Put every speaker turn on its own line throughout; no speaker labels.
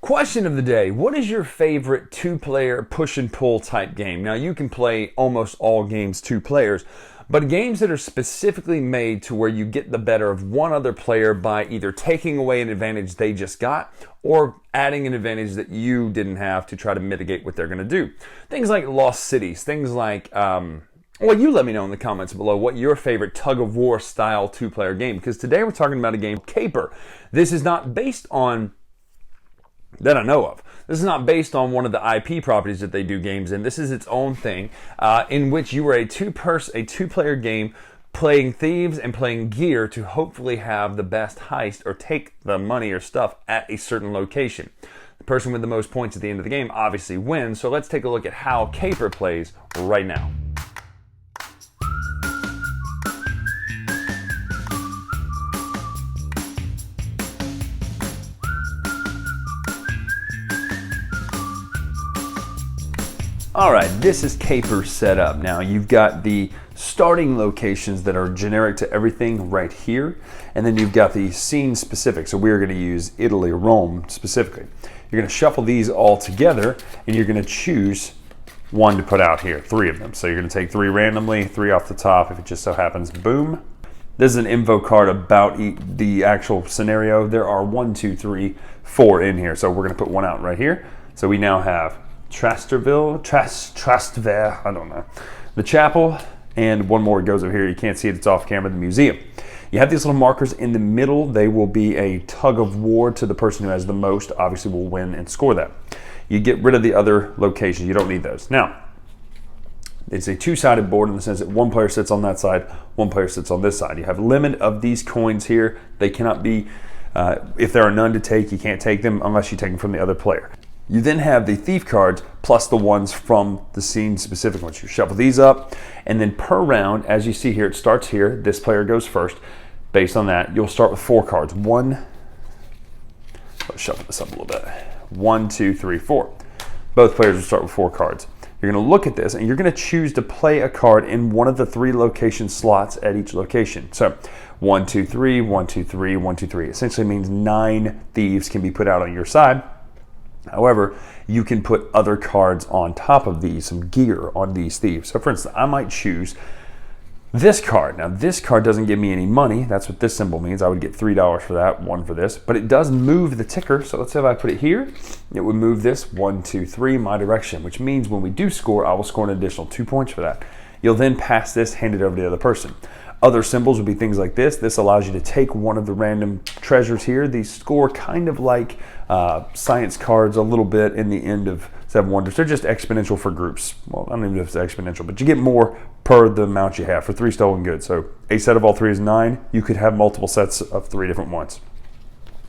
Question of the day: what is your favorite two-player push and pull type game? Now, you can play almost all games two players, but games that are specifically made to where you get the better of one other player by either taking away an advantage they just got or adding an advantage that you didn't have to try to mitigate what they're going to do. Things like Lost Cities, things like, well, you let me know in the comments below what your favorite tug-of-war style two-player game, because today we're talking about a game, Caper. This is not based on that I know of. This is not based on one of the IP properties that they do games in. This is its own thing, in which you are a two-player game playing thieves and playing gear to hopefully have the best heist or take the money or stuff at a certain location. The person with the most points at the end of the game obviously wins, so let's take a look at how Caper plays right now. Alright, this is Caper set up. Now you've got the starting locations that are generic to everything right here, and then you've got the scene specific. So we're going to use Italy, Rome specifically. You're going to shuffle these all together and you're going to choose one to put out here, 3 of them. So you're going to take 3 randomly, 3 off the top if it just so happens, boom. This is an info card about the actual scenario. There are 1, 2, 3, 4 in here. So we're going to put one out right here. So we now have Trastevere, I don't know, the chapel, and one more goes over here. You can't see it, it's off camera, the museum. You have these little markers in the middle. They will be a tug of war to the person who has the most, obviously will win and score that. You get rid of the other locations, you don't need those. Now, it's a two-sided board in the sense that one player sits on that side, one player sits on this side. You have a limit of these coins here. They cannot be, if there are none to take, you can't take them unless you take them from the other player. You then have the thief cards plus the ones from the scene specific ones. You shuffle these up, and then per round, as you see here, it starts here. This player goes first. Based on that, you'll start with 4 cards. Let's shuffle this up a little bit. 1, 2, 3, 4. Both players will start with 4 cards. You're going to look at this, and you're going to choose to play a card in one of the 3 location slots at each location. So 1, 2, 3, 1, 2, 3, 1, 2, 3. Essentially means 9 thieves can be put out on your side. However, you can put other cards on top of these, some gear on these thieves. So for instance, I might choose this card. Now this card doesn't give me any money. That's what this symbol means. I would get $3 for that, 1 for this, but it does move the ticker. So let's say if I put it here, it would move this 1, 2, 3 my direction, which means when we do score, I will score an additional 2 points for that. You'll then pass this, hand it over to the other person. Other symbols would be things like this. This allows you to take one of the random treasures here. These score kind of like science cards a little bit in the end of 7 Wonders. They're just exponential for groups. Well, I don't even know if it's exponential, but you get more per the amount you have for 3 stolen goods. So a set of all 3 is 9. You could have multiple sets of 3 different ones.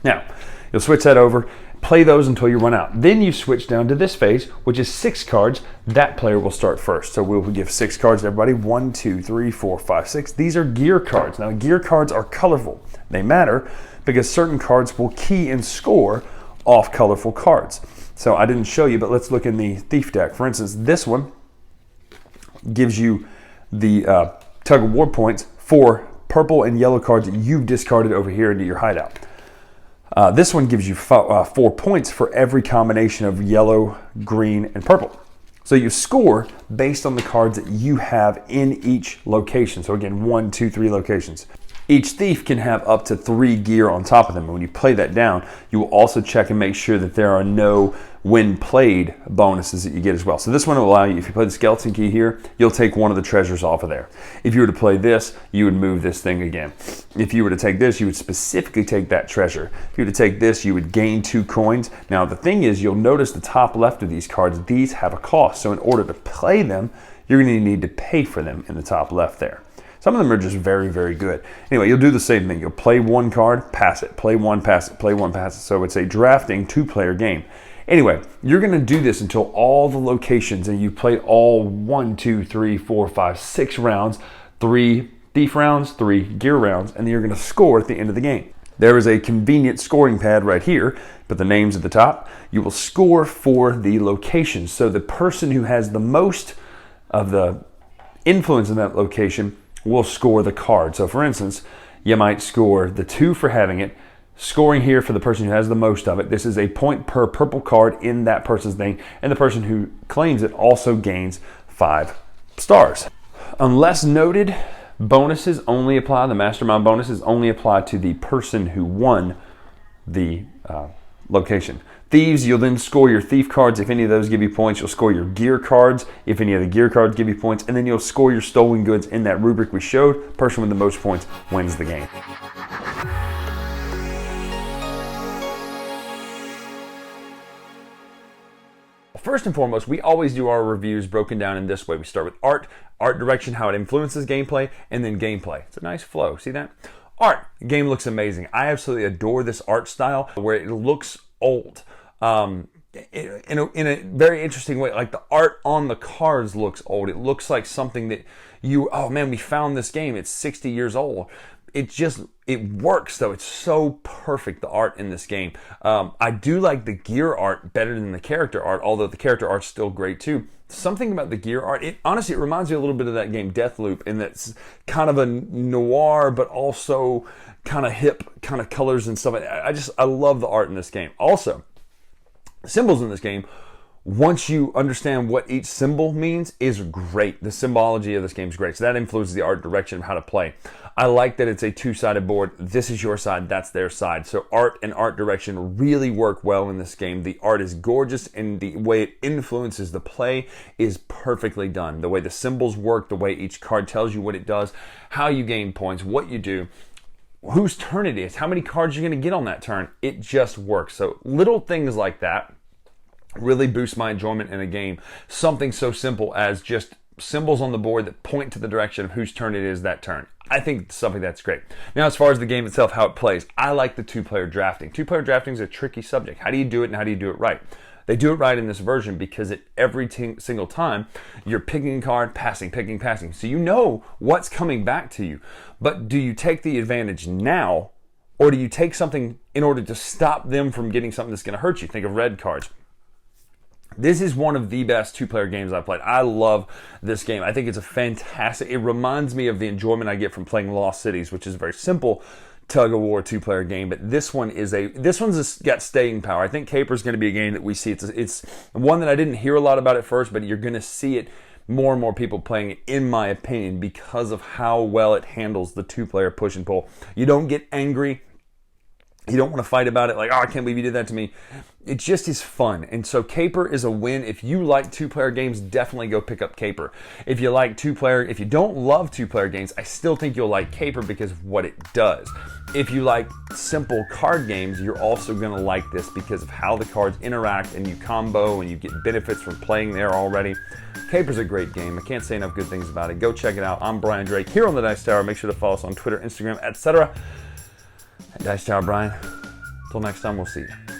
Now, you'll switch that over, play those until you run out. Then you switch down to this phase, which is 6 cards. That player will start first. So we'll give 6 cards to everybody. 1, 2, 3, 4, 5, 6. These are gear cards. Now, gear cards are colorful. They matter because certain cards will key and score off colorful cards. So I didn't show you, but let's look in the thief deck. For instance, this one gives you the tug of war points for purple and yellow cards that you've discarded over here into your hideout. This one gives you 4 points for every combination of yellow, green, and purple. So you score based on the cards that you have in each location. So again, 1, 2, 3 locations. Each thief can have up to 3 gear on top of them. And when you play that down, you will also check and make sure that there are no when played bonuses that you get as well. So this one will allow you, if you play the skeleton key here, you'll take one of the treasures off of there. If you were to play this, you would move this thing again. If you were to take this, you would specifically take that treasure. If you were to take this, you would gain 2 coins. Now the thing is, you'll notice the top left of these cards, these have a cost. So in order to play them, you're going to need to pay for them in the top left there. Some of them are just very, very good. Anyway, you'll do the same thing. You'll play 1 card, pass it, play 1, pass it, play 1, pass it. So it's a drafting 2-player game. Anyway, you're going to do this until all the locations, and you play all 1, 2, 3, 4, 5, 6 rounds, 3 thief rounds, 3 gear rounds, and then you're going to score at the end of the game. There is a convenient scoring pad right here. Put the names at the top. You will score for the locations. So the person who has the most of the influence in that location will score the card. So for instance, you might score the 2 for having it, Scoring here for the person who has the most of it. This is a point per purple card in that person's thing, and the person who claims it also gains 5 stars. Unless noted, bonuses only apply. The mastermind bonuses only apply to the person who won the location. Thieves, you'll then score your thief cards. If any of those give you points, you'll score your gear cards. If any of the gear cards give you points, and then you'll score your stolen goods in that rubric we showed. Person with the most points wins the game. First and foremost, we always do our reviews broken down in this way. We start with art direction, how it influences gameplay, and then gameplay. It's a nice flow. See that? Art. Game looks amazing. I absolutely adore this art style where it looks old. In a very interesting way. Like the art on the cards looks old. It looks like something that oh man, we found this game. It's 60 years old. It works though. It's so perfect, the art in this game. I do like the gear art better than the character art, although the character art's still great too. Something about the gear art, honestly, it reminds me a little bit of that game Deathloop, in that it's kind of a noir, but also kind of hip, kind of colors and stuff. I love the art in this game. Also, symbols in this game, once you understand what each symbol means, is great. The symbology of this game is great. So that influences the art direction of how to play. I like that it's a two-sided board. This is your side, that's their side. So art and art direction really work well in this game. The art is gorgeous, and the way it influences the play is perfectly done. The way the symbols work, the way each card tells you what it does, how you gain points, what you do, whose turn it is, how many cards you're going to get on that turn. It just works. So little things like that really boost my enjoyment in a game. Something so simple as just symbols on the board that point to the direction of whose turn it is that turn. I think something that's great. Now, as far as the game itself, how it plays, I like the two-player drafting. Two-player drafting is a tricky subject. How do you do it, and how do you do it right? They do it right in this version because at every single time, you're picking a card, passing, picking, passing. So you know what's coming back to you. But do you take the advantage now, or do you take something in order to stop them from getting something that's going to hurt you? Think of red cards. This is one of the best two-player games I've played. I love this game. I think it's a fantastic... It reminds me of the enjoyment I get from playing Lost Cities, which is a very simple tug-of-war two-player game. But this one's got staying power. I think Caper's going to be a game that we see. It's one that I didn't hear a lot about at first, but you're going to see it more and more people playing it, in my opinion, because of how well it handles the two-player push and pull. You don't get angry. You don't want to fight about it like, oh, I can't believe you did that to me. It just is fun. And so Caper is a win. If you like two-player games, definitely go pick up Caper. If you don't love two-player games, I still think you'll like Caper because of what it does. If you like simple card games, you're also going to like this because of how the cards interact and you combo and you get benefits from playing there already. Caper's a great game. I can't say enough good things about it. Go check it out. I'm Bryan Drake here on the Dice Tower. Make sure to follow us on Twitter, Instagram, etc. Dice Tower Brian. Until next time, we'll see you.